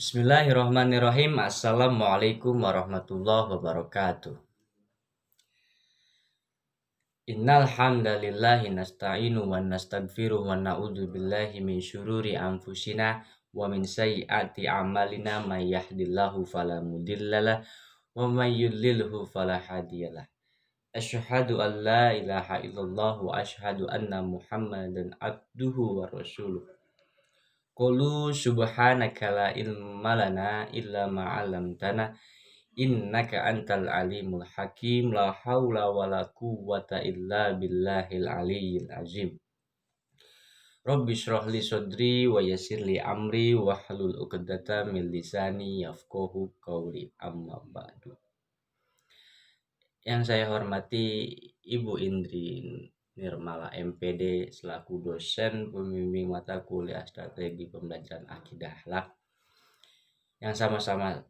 Bismillahirrahmanirrahim. Assalamualaikum warahmatullahi wabarakatuh. Innal hamdalillahi nasta'inu wa nastaghfiruh wa na'udzu billahi min syururi anfusina wa min sayyiati a'malina may yahdihillahu fala mudhillalah wa may yudlilhu fala hadiyalah. Asyhadu an la ilaha illallah wa asyhadu anna Muhammadan abduhu wa rasuluh. Qulu subhanaka la ilma lana illa ma 'allamtana innaka antal alimul hakim la haula wala quwwata illa billahil aliyyil azim. Rabbi shrah li sadri wa yassir li amri wahlul 'uqdatam min lisani yafqahu qawli amma ba'du. Yang saya hormati Ibu Indri Nirmala MPD selaku dosen pembimbing mata kuliah strategi pembelajaran akidah akhlak, yang sama-sama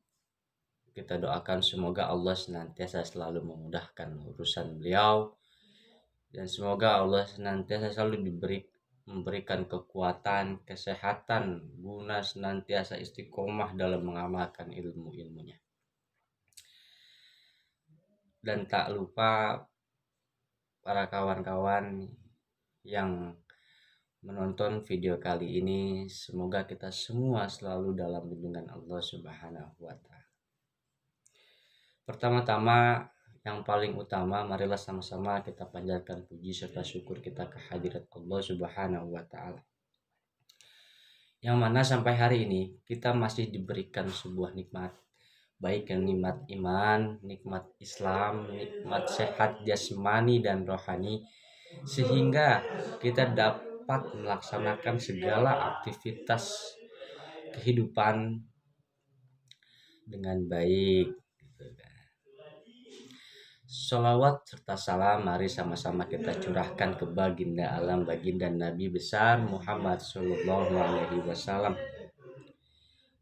kita doakan semoga Allah senantiasa selalu memudahkan urusan beliau dan semoga Allah senantiasa selalu memberikan kekuatan, kesehatan guna senantiasa istiqomah dalam mengamalkan ilmu-ilmunya. Dan tak lupa para kawan-kawan yang menonton video kali ini, semoga kita semua selalu dalam lindungan Allah Subhanahu wa Ta'ala. Pertama-tama, yang paling utama, marilah sama-sama kita panjatkan puji serta syukur kita kehadirat Allah Subhanahu wa Ta'ala, yang mana sampai hari ini kita masih diberikan sebuah nikmat, baik yang nikmat iman, nikmat Islam, nikmat sehat jasmani dan rohani, sehingga kita dapat melaksanakan segala aktivitas kehidupan dengan baik. Sholawat serta salam mari sama-sama kita curahkan ke baginda alam, baginda Nabi besar Muhammad Sallallahu Alaihi Wasallam,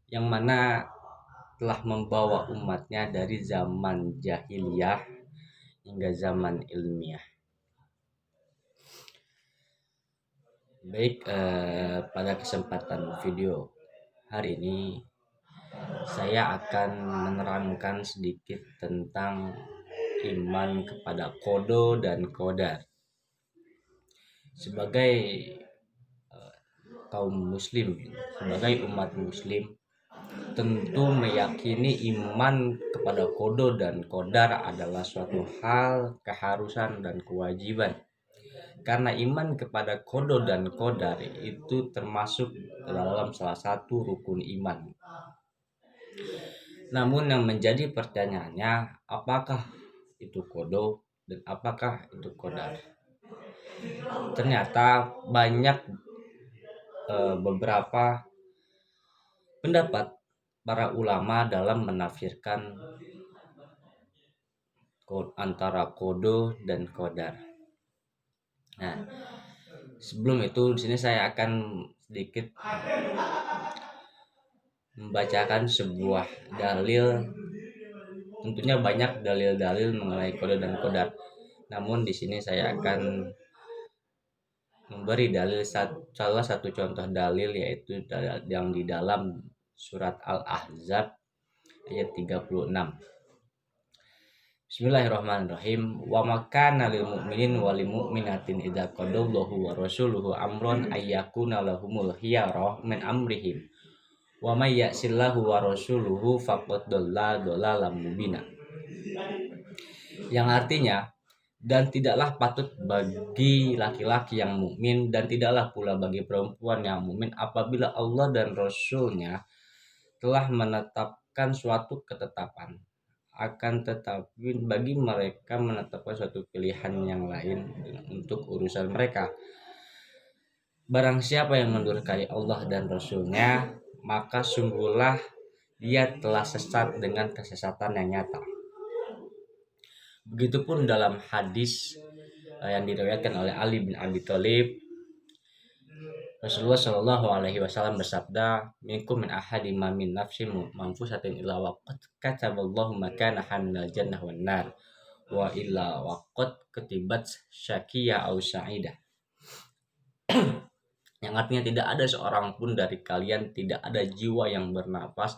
yang mana telah membawa umatnya dari zaman jahiliyah hingga zaman ilmiah. Baik, pada kesempatan video hari ini saya akan menerangkan sedikit tentang iman kepada qada dan qadar. Sebagai kaum muslim, sebagai umat muslim, tentu meyakini iman kepada qada dan qadar adalah suatu hal keharusan dan kewajiban. Karena iman kepada qada dan qadar itu termasuk dalam salah satu rukun iman. Namun yang menjadi pertanyaannya, apakah itu qada dan apakah itu qadar? Ternyata banyak beberapa pendapat para ulama dalam menafsirkan antara qada dan qadar. Nah, sebelum itu di sini saya akan sedikit membacakan sebuah dalil. Tentunya banyak dalil-dalil mengenai qada dan qadar. Namun di sini saya akan memberi dalil salah satu contoh dalil, yaitu yang di dalam surat Al-Ahzab ayat 36. Bismillahirrahmanirrahim. Wa makana lil mu'minin wal mu'minatin idza qadallahu wa rasuluhu amran ayyakuna lahumul khiyarah min amrihim. Wa may ya'sillahu wa rasuluhu faqad dhalla dhalalan mubina. Yang artinya, dan tidaklah patut bagi laki-laki yang mukmin dan tidaklah pula bagi perempuan yang mukmin apabila Allah dan Rasul-Nya telah menetapkan suatu ketetapan. Akan tetapi bagi mereka menetapkan suatu pilihan yang lain untuk urusan mereka. Barang siapa yang mendurhakai Allah dan Rasul-Nya, maka sungguhlah dia telah sesat dengan kesesatan yang nyata. Begitupun dalam hadis yang diriwayatkan oleh Ali bin Abi Thalib, Rasulullah Shallallahu Alaihi Wasallam bersabda, "Minkum min ahadi ma min nafsin manfusatin illa waqad kataballahu makanaha minal jannah wan nar wa illa waqad kutibat syaqiyya aw sa'idah." Yang artinya tidak ada seorang pun dari kalian, tidak ada jiwa yang bernapas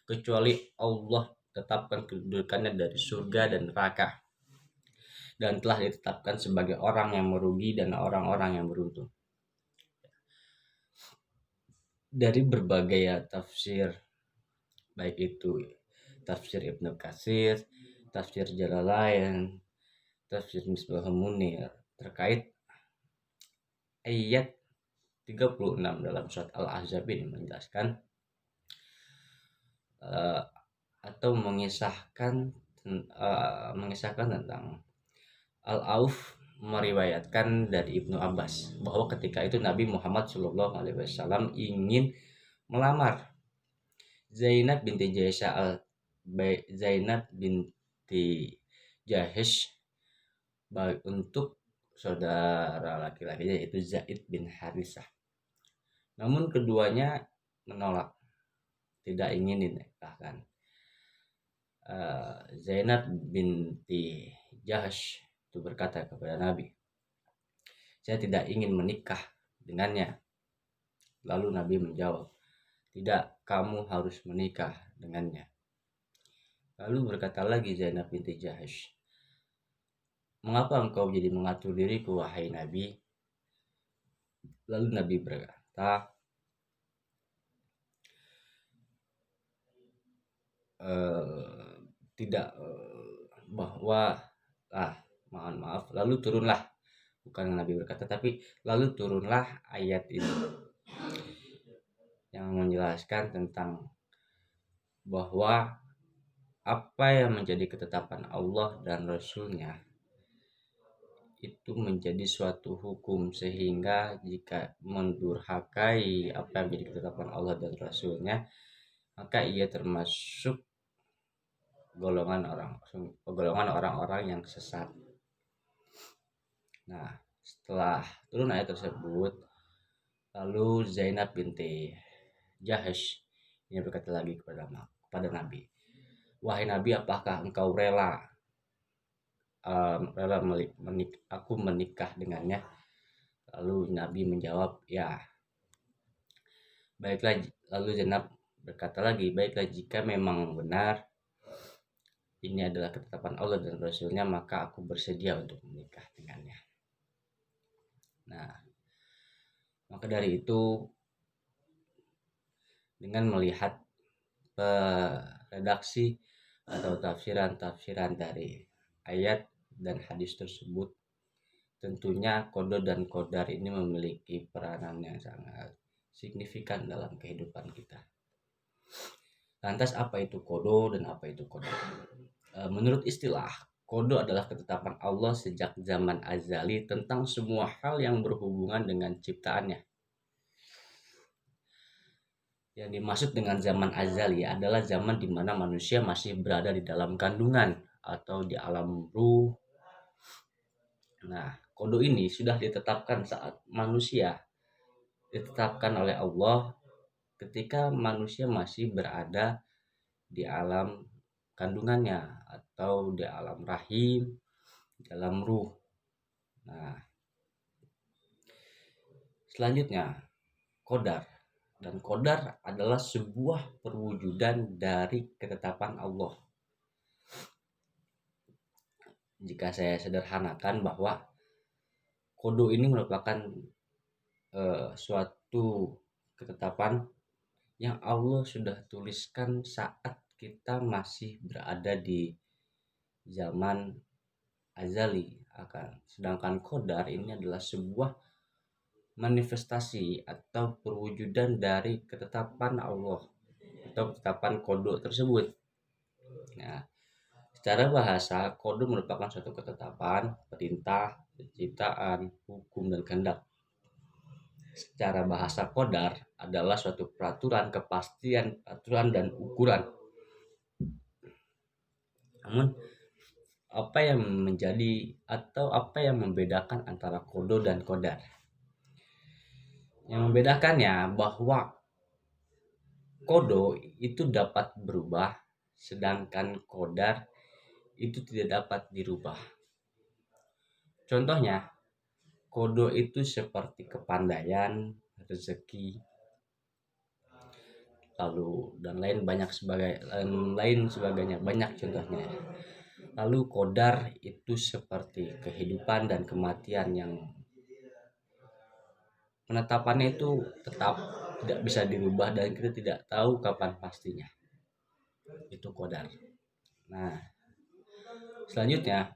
kecuali Allah tetapkan kedudukannya dari surga dan neraka, dan telah ditetapkan sebagai orang yang merugi dan orang-orang yang beruntung. Dari berbagai tafsir, baik itu tafsir Ibnu Katsir, tafsir Jalalain, tafsir Misbahul Munir terkait ayat 36 dalam surat Al-Ahzab ini menjelaskan atau mengisahkan tentang Al-Auf meriwayatkan dari Ibnu Abbas bahwa ketika itu Nabi Muhammad SAW ingin melamar Zainab binti Jahesh untuk saudara laki-lakinya yaitu Zaid bin Harisah. Namun keduanya menolak, tidak ingin dinikahkan. Zainab binti Jahash itu berkata kepada Nabi, saya tidak ingin menikah dengannya. Lalu Nabi menjawab, tidak, kamu harus menikah dengannya. Lalu berkata lagi Zainab binti Jahash, mengapa engkau jadi mengatur diriku, wahai Nabi? Lalu Nabi berkata, tidak, bahwa mohon maaf, lalu turunlah, bukan Nabi berkata, tapi lalu turunlah ayat ini yang menjelaskan tentang bahwa apa yang menjadi ketetapan Allah dan Rasulnya itu menjadi suatu hukum, sehingga jika mendurhakai apa yang menjadi ketetapan Allah dan Rasulnya, maka ia termasuk golongan orang-orang yang sesat. Nah, setelah turun ayat tersebut, lalu Zainab binti Jahash ini berkata lagi kepada Nabi, wahai Nabi, apakah engkau rela aku menikah dengannya? Lalu Nabi menjawab, ya. Baiklah, lalu Zainab berkata lagi, baiklah, jika memang benar ini adalah ketetapan Allah dan Rasulnya, maka aku bersedia untuk menikah dengannya. Nah, maka dari itu, dengan melihat redaksi atau tafsiran dari ayat dan hadis tersebut, tentunya kodo dan kodar ini memiliki peranan yang sangat signifikan dalam kehidupan kita. Lantas apa itu kodo dan apa itu kodar? Menurut istilah, kodo adalah ketetapan Allah sejak zaman azali tentang semua hal yang berhubungan dengan ciptaannya. Yang dimaksud dengan zaman azali adalah zaman di mana manusia masih berada di dalam kandungan atau di alam ruh. Nah, kodo ini sudah ditetapkan saat manusia ditetapkan oleh Allah ketika manusia masih berada di alam kandungannya atau di alam rahim, dalam ruh. Nah, selanjutnya kodar. Dan kodar adalah sebuah perwujudan dari ketetapan Allah. Jika saya sederhanakan bahwa kodo ini merupakan suatu ketetapan yang Allah sudah tuliskan saat kita masih berada di zaman azali. Sedangkan kodar ini adalah sebuah manifestasi atau perwujudan dari ketetapan Allah atau ketetapan kodo tersebut. Nah, secara bahasa, kodo merupakan suatu ketetapan, perintah, penciptaan, hukum, dan kehendak. Secara bahasa, kodar adalah suatu peraturan, kepastian, aturan, dan ukuran. Namun, apa yang membedakan antara kodo dan kodar? Yang membedakannya bahwa kodo itu dapat berubah, sedangkan kodar itu tidak dapat dirubah. Contohnya, kodo itu seperti kepandaian, rezeki, lalu dan lain sebagainya, banyak contohnya. Lalu qadar itu seperti kehidupan dan kematian yang penetapannya itu tetap tidak bisa dirubah dan kita tidak tahu kapan pastinya. Itu qadar. Nah, selanjutnya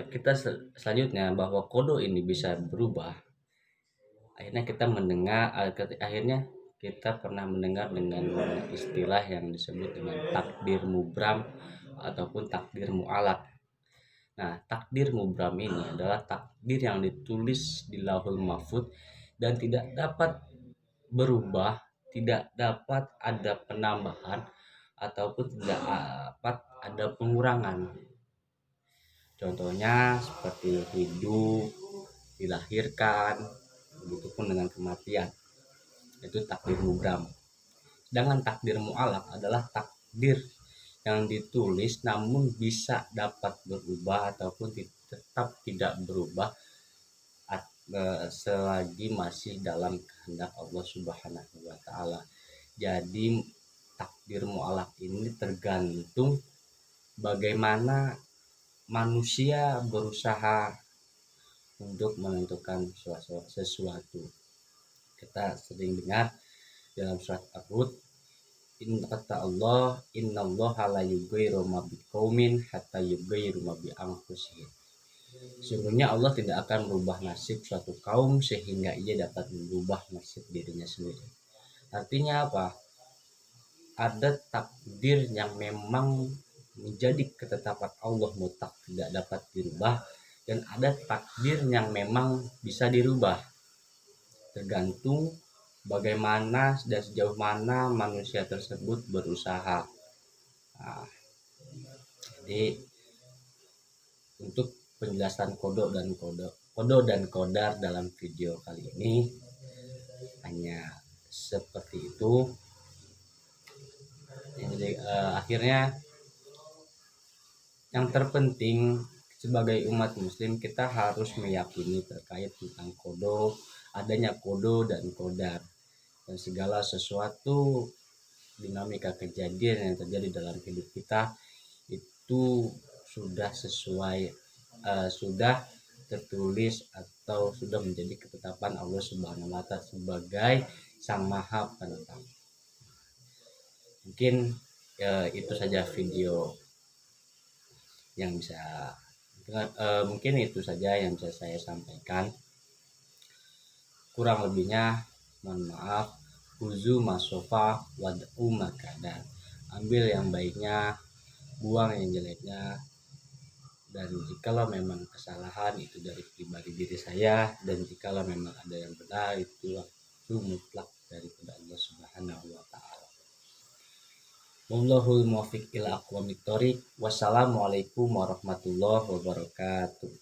kita selanjutnya bahwa kodo ini bisa berubah. Akhirnya kita pernah mendengar dengan istilah yang disebut dengan takdir mubram ataupun takdir mu'alaq. Nah, takdir mubram ini adalah takdir yang ditulis di Lauhul Mahfuz dan tidak dapat berubah, tidak dapat ada penambahan ataupun tidak dapat ada pengurangan. Contohnya seperti hidup, dilahirkan, begitupun dengan kematian. Itu takdir mubram. Sedangkan takdir mu'alaq adalah takdir yang ditulis namun bisa dapat berubah ataupun tetap tidak berubah selagi masih dalam kehendak Allah Subhanahu wa taala. Jadi takdir mu'alaq ini tergantung bagaimana manusia berusaha untuk menentukan sesuatu. Kita sering dengar dalam surat Ar-Rud, kata Allah, innallaha la yughayyiru ma biqaumin hatta yughayyiru ma bi anfusihim. Sesungguhnya Allah tidak akan merubah nasib suatu kaum sehingga ia dapat merubah nasib dirinya sendiri. Artinya apa? Ada takdir yang memang menjadi ketetapan Allah mutlak tidak dapat dirubah, dan ada takdir yang memang bisa dirubah tergantung bagaimana dan sejauh mana manusia tersebut berusaha. Nah, jadi untuk penjelasan kodo dan qadar dalam video kali ini hanya seperti itu. Jadi akhirnya yang terpenting sebagai umat muslim kita harus meyakini terkait tentang adanya kodo dan qadar, dan segala sesuatu dinamika kejadian yang terjadi dalam hidup kita itu sudah sesuai, sudah tertulis atau sudah menjadi ketetapan Allah Subhanahu wa taala sebagai Sang Maha Penetap. Mungkin itu saja video yang bisa mungkin itu saja yang bisa saya sampaikan. Kurang lebihnya mohon maaf. Huzu masofa wad'u makadan. Ambil yang baiknya, buang yang jeleknya. Dan jikalau memang kesalahan itu dari pribadi diri saya, dan jikalau memang ada yang benar itu mutlak daripada Allah Subhanahu wa taala. Wallahul muwaffiq ila aqwamit thoriq. Wassalamualaikum warahmatullahi wabarakatuh.